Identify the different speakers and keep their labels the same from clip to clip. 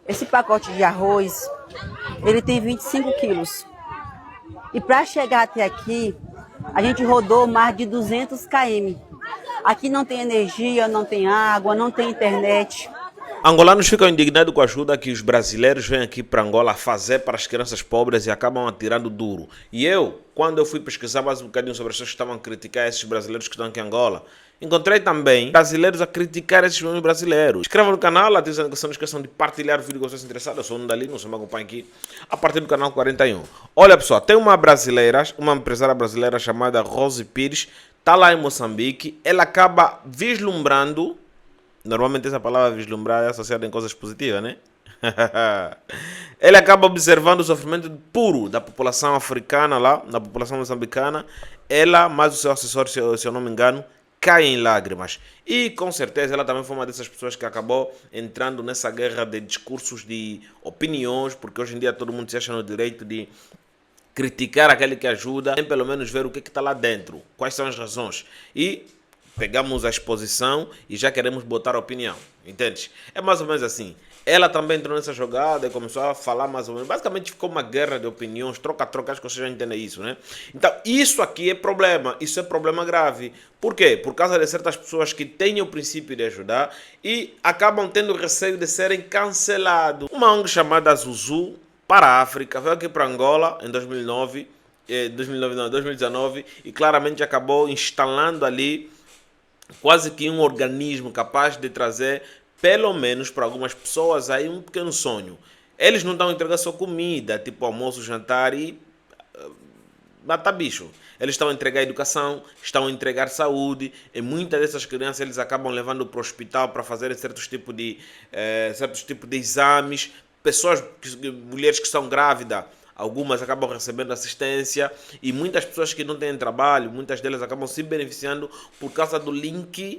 Speaker 1: Esse pacote de arroz, ele tem 25 quilos. E para chegar até aqui, a gente rodou mais de 200 km. Aqui não tem energia, não tem água, não tem internet.
Speaker 2: Angolanos ficam indignados com a ajuda que os brasileiros vêm aqui para Angola fazer para as crianças pobres e acabam atirando duro. E eu, quando eu fui pesquisar mais um bocadinho sobre as pessoas que estavam a criticar esses brasileiros que estão aqui em Angola, encontrei também brasileiros a criticar esses mesmos brasileiros. Inscreva no canal, ativem a notificação de partilhar o vídeo com vocês interessados. Eu sou um dali, não se me acompanha aqui, a partir do canal 41. Olha pessoal, tem uma brasileira, uma empresária brasileira chamada Rose Pires, está lá em Moçambique, ela acaba vislumbrando. Normalmente essa palavra vislumbrar é associada em coisas positivas, né? Ele acaba observando o sofrimento puro da população africana lá, da população moçambicana. Ela, mais o seu assessor, se eu não me engano, cai em lágrimas. E com certeza ela também foi uma dessas pessoas que acabou entrando nessa guerra de discursos, de opiniões, porque hoje em dia todo mundo se acha no direito de criticar aquele que ajuda, nem pelo menos ver o que está lá dentro, quais são as razões. E pegamos a exposição e já queremos botar a opinião, entende? É mais ou menos assim. Ela também entrou nessa jogada e começou a falar mais ou menos. Basicamente ficou uma guerra de opiniões, troca-troca, acho que vocês já entendem isso, né? Então, isso aqui é problema, isso é problema grave. Por quê? Por causa de certas pessoas que têm o princípio de ajudar e acabam tendo receio de serem cancelados. Uma ONG chamada Zuzu para a África veio aqui para Angola em 2019 e claramente acabou instalando ali quase que um organismo capaz de trazer, pelo menos para algumas pessoas, aí um pequeno sonho. Eles não estão a entregar só comida, tipo almoço, jantar e matar bicho. Eles estão a entregar educação, estão a entregar saúde, e muitas dessas crianças eles acabam levando para o hospital para fazer certos tipos de exames. Pessoas, mulheres que são grávidas, algumas acabam recebendo assistência e muitas pessoas que não têm trabalho, muitas delas acabam se beneficiando por causa do link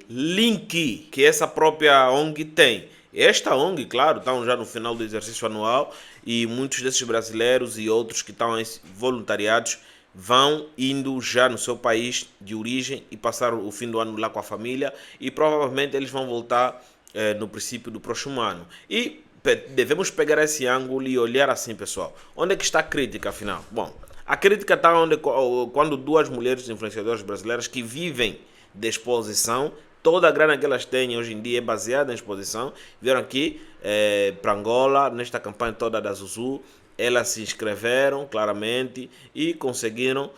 Speaker 2: que essa própria ONG tem. Esta ONG, claro, estão já no final do exercício anual e muitos desses brasileiros e outros que estão voluntariados vão indo já no seu país de origem e passar o fim do ano lá com a família e provavelmente eles vão voltar no princípio do próximo ano. E devemos pegar esse ângulo e olhar assim, pessoal. Onde é que está a crítica, afinal? Bom, a crítica está quando duas mulheres influenciadoras brasileiras que vivem de exposição, toda a grana que elas têm hoje em dia é baseada em exposição, vieram aqui para Angola, nesta campanha toda da Zuzu. Elas se inscreveram claramente e conseguiram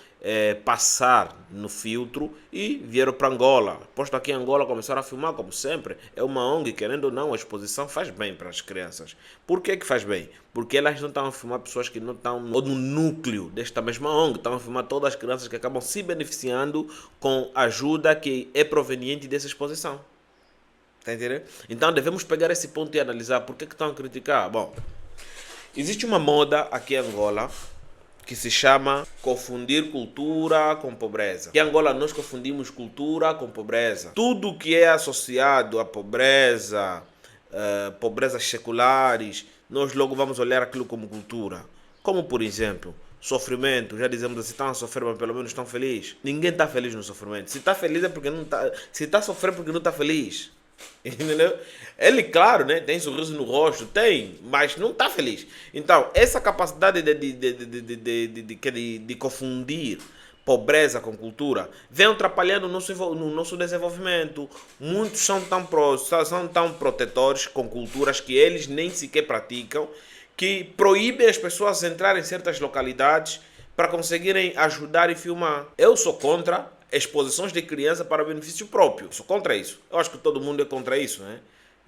Speaker 2: passar no filtro e vieram para Angola. Posto aqui em Angola, começaram a filmar como sempre. É uma ONG, querendo ou não, a exposição faz bem para as crianças. Por que faz bem? Porque elas não estão a filmar pessoas que não estão no núcleo desta mesma ONG. Estão a filmar todas as crianças que acabam se beneficiando com ajuda que é proveniente dessa exposição. Está entendendo? Então devemos pegar esse ponto e analisar por que estão a criticar. Bom, existe uma moda aqui em Angola que se chama confundir cultura com pobreza. Aqui em Angola nós confundimos cultura com pobreza. Tudo que é associado à pobreza, pobrezas seculares, nós logo vamos olhar aquilo como cultura. Como por exemplo, sofrimento. Já dizemos assim, estão a sofrer, mas pelo menos estão felizes. Ninguém está feliz no sofrimento. Se está feliz é porque não está. Se está sofrendo é porque não está feliz. Entendeu? Ele, claro, né, tem sorriso no rosto, tem, mas não está feliz. Então, essa capacidade de confundir pobreza com cultura vem atrapalhando no nosso desenvolvimento. Muitos são tão protetores com culturas que eles nem sequer praticam, que proíbem as pessoas de entrar em certas localidades para conseguirem ajudar e filmar. Eu sou contra exposições de criança para benefício próprio. Sou contra isso. Eu acho que todo mundo é contra isso, né?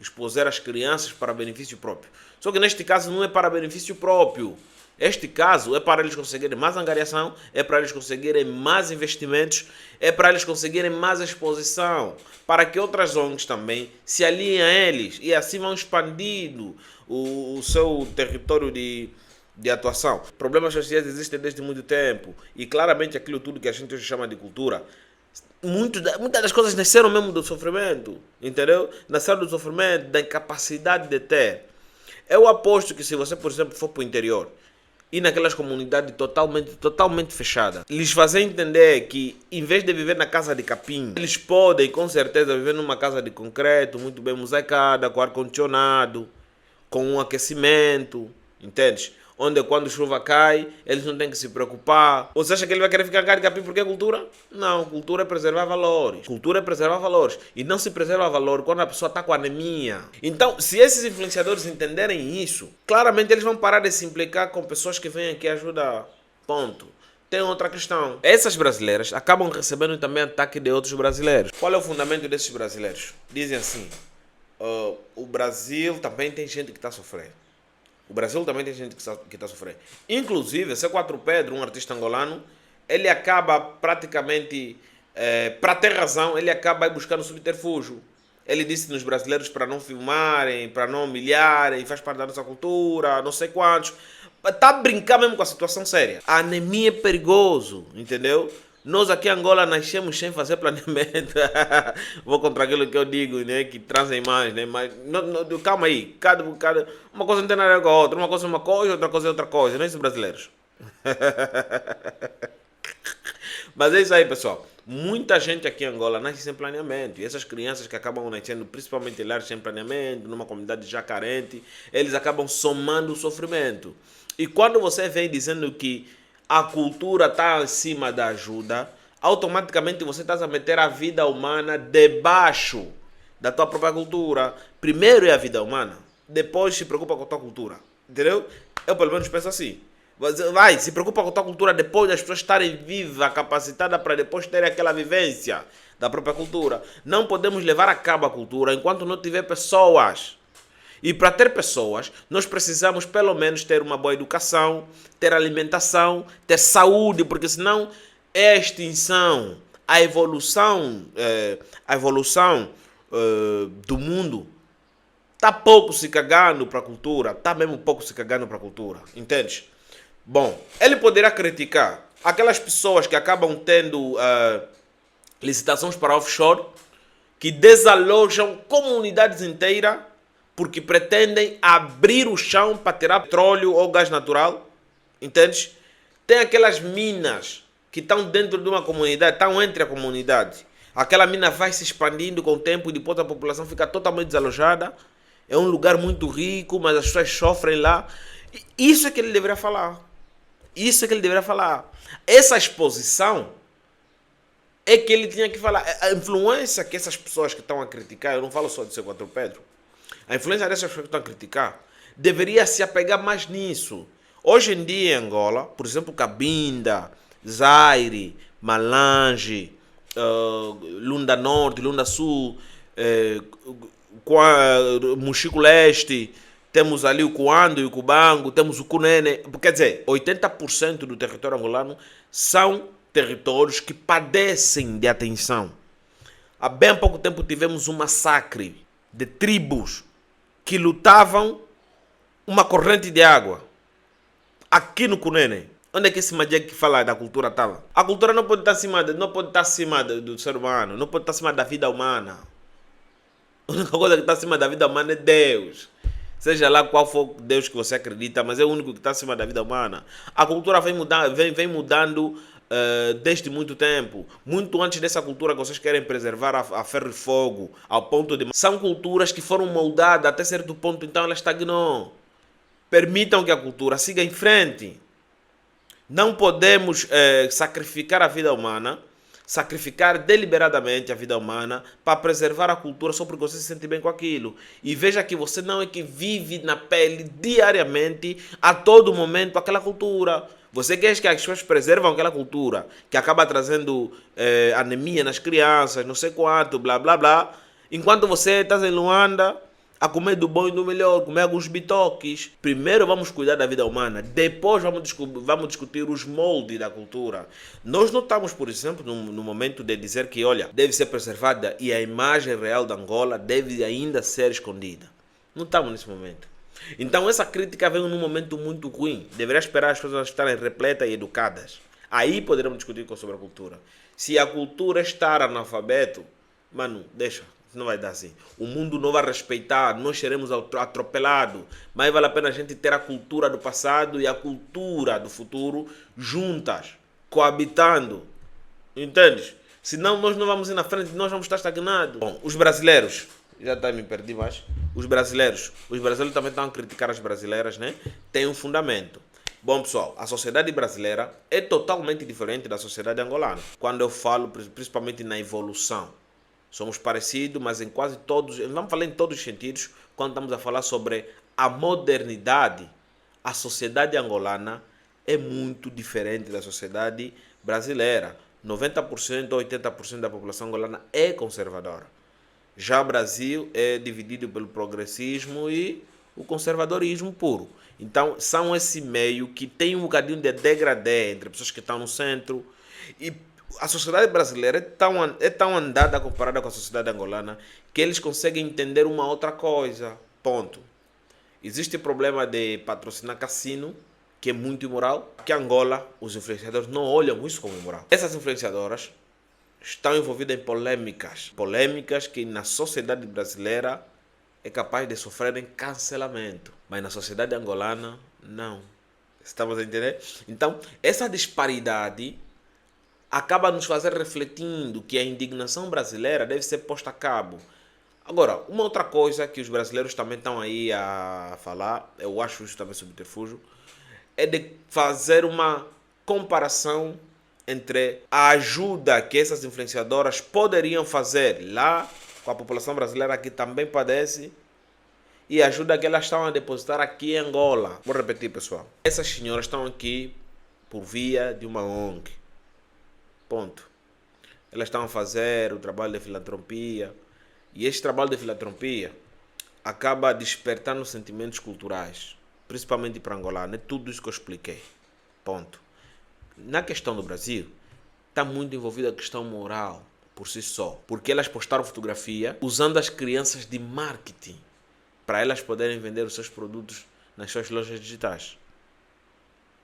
Speaker 2: Exposer as crianças para benefício próprio. Só que neste caso não é para benefício próprio. Este caso é para eles conseguirem mais angariação, é para eles conseguirem mais investimentos, é para eles conseguirem mais exposição, para que outras ONGs também se alinhem a eles e assim vão expandindo o seu território de atuação. Problemas sociais existem desde muito tempo e claramente aquilo tudo que a gente hoje chama de cultura, muitas das coisas nasceram mesmo do sofrimento, entendeu? Nasceram do sofrimento, da incapacidade de ter. Eu aposto que se você, por exemplo, for para o interior e naquelas comunidades totalmente fechadas, lhes fazer entender que em vez de viver na casa de capim, eles podem com certeza viver numa casa de concreto, muito bem mosaicada, com ar-condicionado, com um aquecimento, entendes? Onde quando chuva cai, eles não têm que se preocupar. Ou você acha que ele vai querer ficar cá de capim porque é cultura? Não, cultura é preservar valores. Cultura é preservar valores. E não se preserva valor quando a pessoa está com anemia. Então, se esses influenciadores entenderem isso, claramente eles vão parar de se implicar com pessoas que vêm aqui ajudar. Ponto. Tem outra questão. Essas brasileiras acabam recebendo também ataque de outros brasileiros. Qual é o fundamento desses brasileiros? Dizem assim, o Brasil também tem gente que está sofrendo. O Brasil também tem gente que está sofrendo. Inclusive, C4 Pedro, um artista angolano, ele acaba praticamente, para ter razão, ele acaba buscando subterfúgio. Ele disse nos brasileiros para não filmarem, para não humilharem, faz parte da nossa cultura, não sei quantos. Está a brincar mesmo com a situação séria. A anemia é perigoso, entendeu? Nós aqui em Angola nascemos sem fazer planeamento. Vou contra aquilo que eu digo, né? Que trazem mais, né? Mas calma aí. Uma coisa não tem nada a ver com a outra. Uma coisa é uma coisa, outra coisa é outra coisa. Não é isso, brasileiros? Mas é isso aí, pessoal. Muita gente aqui em Angola nasce sem planeamento. E essas crianças que acabam nascendo, principalmente em lares sem planeamento, numa comunidade já carente, eles acabam somando o sofrimento. E quando você vem dizendo que a cultura está acima da ajuda, automaticamente você está a meter a vida humana debaixo da tua própria cultura. Primeiro é a vida humana, depois se preocupa com a tua cultura. Entendeu? Eu pelo menos penso assim. Vai, se preocupa com a tua cultura depois das pessoas estarem vivas, capacitadas para depois terem aquela vivência da própria cultura. Não podemos levar a cabo a cultura enquanto não tiver pessoas. E para ter pessoas, nós precisamos pelo menos ter uma boa educação, ter alimentação, ter saúde, porque senão é a extinção, a evolução do mundo está pouco se cagando para a cultura, está mesmo pouco se cagando para a cultura, entende? Bom, ele poderá criticar aquelas pessoas que acabam tendo licitações para offshore, que desalojam comunidades inteiras, porque pretendem abrir o chão para tirar petróleo ou gás natural, entende? Tem aquelas minas que estão dentro de uma comunidade, estão entre a comunidade. Aquela mina vai se expandindo com o tempo e depois a população fica totalmente desalojada. É um lugar muito rico, mas as pessoas sofrem lá. Isso é que ele deveria falar. Isso é que ele deveria falar. Essa exposição é que ele tinha que falar. A influência que essas pessoas que estão a criticar, eu não falo só de C4 Pedro, a influência dessas pessoas que estão a criticar deveria se apegar mais nisso. Hoje em dia em Angola, por exemplo, Cabinda, Zaire, Malange, Lunda Norte, Lunda Sul, Mochico Leste, temos ali o Coando e o Cubango, temos o Cunene. Quer dizer, 80% do território angolano são territórios que padecem de atenção. Há bem pouco tempo tivemos um massacre de tribos que lutavam uma corrente de água aqui no Cunene. Onde é que esse Madjeg que fala da cultura estava? A cultura não pode estar acima, do ser humano, não pode estar acima da vida humana. A única coisa que está acima da vida humana é Deus. Seja lá qual for Deus que você acredita, mas é o único que está acima da vida humana. A cultura vem mudando desde muito tempo. Muito antes dessa cultura que vocês querem preservar a ferro e fogo, ao ponto de... São culturas que foram moldadas até certo ponto, então ela estagnou. Permitam que a cultura siga em frente. Não podemos sacrificar a vida humana, sacrificar deliberadamente a vida humana para preservar a cultura só porque você se sente bem com aquilo. E veja que você não é que vive na pele diariamente, a todo momento, aquela cultura. Você quer que as pessoas preservam aquela cultura, que acaba trazendo anemia nas crianças, não sei quanto, blá blá blá. Enquanto você está em Luanda a comer do bom e do melhor, comer alguns bitoques. Primeiro vamos cuidar da vida humana, depois vamos discutir os moldes da cultura. Nós não estamos, por exemplo, no momento de dizer que, olha, deve ser preservada e a imagem real da Angola deve ainda ser escondida. Não estamos nesse momento. Então essa crítica vem num momento muito ruim. Deveria esperar as pessoas estarem repletas e educadas. Aí poderemos discutir sobre a cultura. Se a cultura estar analfabeto, mano, deixa. Não vai dar assim. O mundo não vai respeitar, nós seremos atropelados. Mas vale a pena a gente ter a cultura do passado e a cultura do futuro juntas, coabitando. Entendes? Senão nós não vamos ir na frente, nós vamos estar estagnados. Bom, os brasileiros, já me perdi mais. Os brasileiros também estão a criticar as brasileiras, né? Tem um fundamento. Bom, pessoal, a sociedade brasileira é totalmente diferente da sociedade angolana. Quando eu falo, principalmente na evolução, somos parecidos, mas em quase todos, vamos falar em todos os sentidos, quando estamos a falar sobre a modernidade, a sociedade angolana é muito diferente da sociedade brasileira. 90% ou 80% da população angolana é conservadora. Já o Brasil é dividido pelo progressismo e o conservadorismo puro. Então, são esse meio que tem um bocadinho de degradê entre pessoas que estão no centro. E a sociedade brasileira é tão andada comparada com a sociedade angolana que eles conseguem entender uma outra coisa. Ponto. Existe o problema de patrocinar cassino, que é muito imoral, que Angola, os influenciadores não olham isso como imoral. Essas influenciadoras estão envolvidas em polêmicas que na sociedade brasileira é capaz de sofrerem cancelamento, mas na sociedade angolana, não. Estamos a entender? Então, essa disparidade acaba nos fazer refletindo que a indignação brasileira deve ser posta a cabo. Agora, uma outra coisa que os brasileiros também estão aí a falar, eu acho isso também subterfúgio, é de fazer uma comparação entre a ajuda que essas influenciadoras poderiam fazer lá com a população brasileira que também padece e a ajuda que elas estão a depositar aqui em Angola. Vou repetir, pessoal. Essas senhoras estão aqui por via de uma ONG. Ponto. Elas estão a fazer o trabalho de filantropia e este trabalho de filantropia acaba despertando sentimentos culturais, principalmente para angolano. É tudo isso que eu expliquei. Ponto. Na questão do Brasil, está muito envolvida a questão moral por si só. Porque elas postaram fotografia usando as crianças de marketing para elas poderem vender os seus produtos nas suas lojas digitais.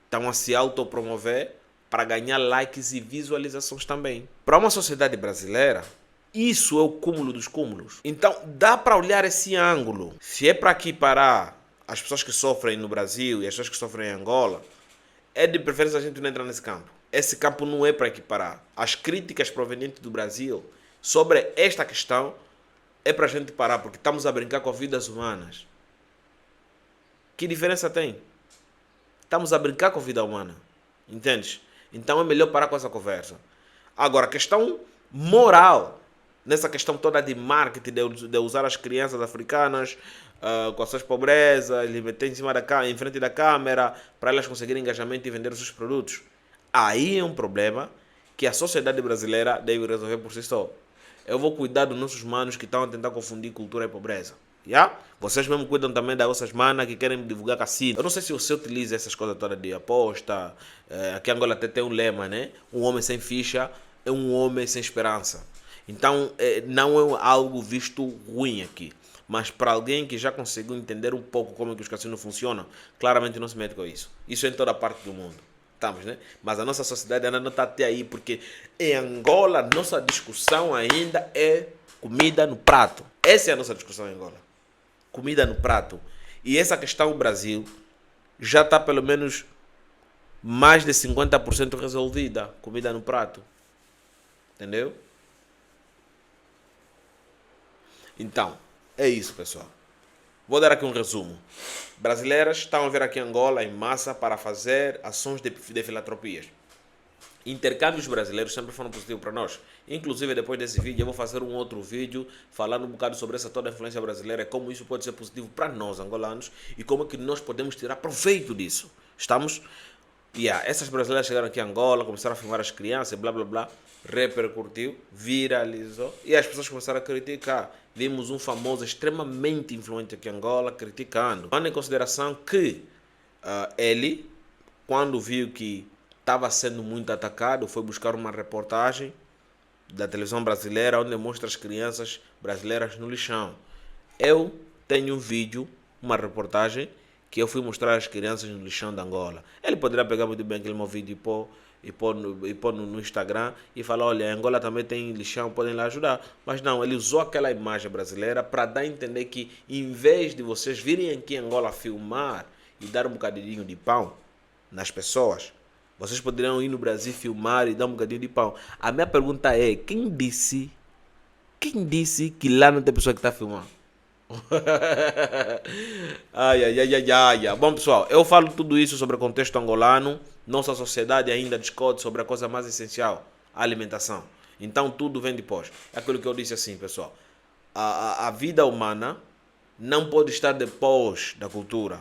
Speaker 2: Estão a se autopromover para ganhar likes e visualizações também. Para uma sociedade brasileira, isso é o cúmulo dos cúmulos. Então, dá para olhar esse ângulo. Se é para equiparar as pessoas que sofrem no Brasil e as pessoas que sofrem em Angola, é de preferência a gente não entrar nesse campo. Esse campo não é para equiparar. As críticas provenientes do Brasil sobre esta questão é para a gente parar, porque estamos a brincar com vidas humanas. Que diferença tem? Estamos a brincar com a vida humana. Entendes? Então é melhor parar com essa conversa. Agora, a questão moral, nessa questão toda de marketing, de usar as crianças africanas com as suas pobrezas, lhe meter em frente da câmera para elas conseguirem engajamento e vender os seus produtos. Aí é um problema que a sociedade brasileira deve resolver por si só. Eu vou cuidar dos nossos manos que estão a tentar confundir cultura e pobreza. Yeah? Vocês mesmo cuidam também das vossas manas que querem divulgar cassino. Eu não sei se você utiliza essas coisas todas de aposta. Aqui em Angola até tem um lema, né? Um homem sem ficha é um homem sem esperança. Então, não é algo visto ruim aqui. Mas para alguém que já conseguiu entender um pouco como é que os cassinos funcionam, claramente não se mete com isso. Isso é em toda parte do mundo. Estamos, né? Mas a nossa sociedade ainda não está até aí, porque em Angola, nossa discussão ainda é comida no prato. Essa é a nossa discussão em Angola. Comida no prato. E essa questão no Brasil já está pelo menos mais de 50% resolvida. Comida no prato. Entendeu? Então, é isso, pessoal. Vou dar aqui um resumo. Brasileiras estão a vir aqui em Angola em massa para fazer ações de filantropias. Intercâmbios brasileiros sempre foram positivos para nós. Inclusive, depois desse vídeo, eu vou fazer um outro vídeo falando um bocado sobre essa toda a influência brasileira e como isso pode ser positivo para nós, angolanos, e como é que nós podemos tirar proveito disso. Estamos? Essas brasileiras chegaram aqui em Angola, começaram a filmar as crianças, blá blá blá, repercutiu, viralizou e as pessoas começaram a criticar. Vimos um famoso extremamente influente aqui em Angola criticando. Tendo em consideração que ele, quando viu que estava sendo muito atacado, foi buscar uma reportagem da televisão brasileira onde mostra as crianças brasileiras no lixão. Eu tenho um vídeo, uma reportagem, que eu fui mostrar as crianças no lixão de Angola. Ele poderia pegar muito bem aquele meu vídeo e pôr no Instagram e falar, olha, em Angola também tem lixão, podem lá ajudar. Mas não, ele usou aquela imagem brasileira para dar a entender que, em vez de vocês virem aqui em Angola filmar e dar um bocadinho de pão nas pessoas, vocês poderiam ir no Brasil filmar e dar um bocadinho de pão. A minha pergunta é, quem disse que lá não tem pessoa que está filmando? Ai, ai, ai, ai, ai, ai. Bom, pessoal, eu falo tudo isso sobre o contexto angolano. Nossa sociedade ainda discute sobre a coisa mais essencial, a alimentação. Então tudo vem depois. É aquilo que eu disse assim, pessoal. A vida humana não pode estar depois da cultura.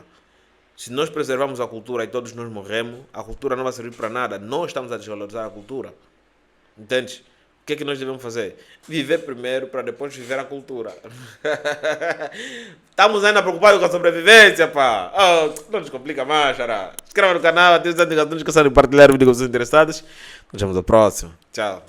Speaker 2: Se nós preservarmos a cultura e todos nós morremos, a cultura não vai servir para nada. Nós estamos a desvalorizar a cultura. Entende? O que é que nós devemos fazer? Viver primeiro para depois viver a cultura. Estamos ainda preocupados com a sobrevivência, pá. Oh, não nos complica mais, xará. Inscreva no canal, ative os notificações que são de partilhar o vídeo com os interessados. Nos vemos no próximo. Tchau.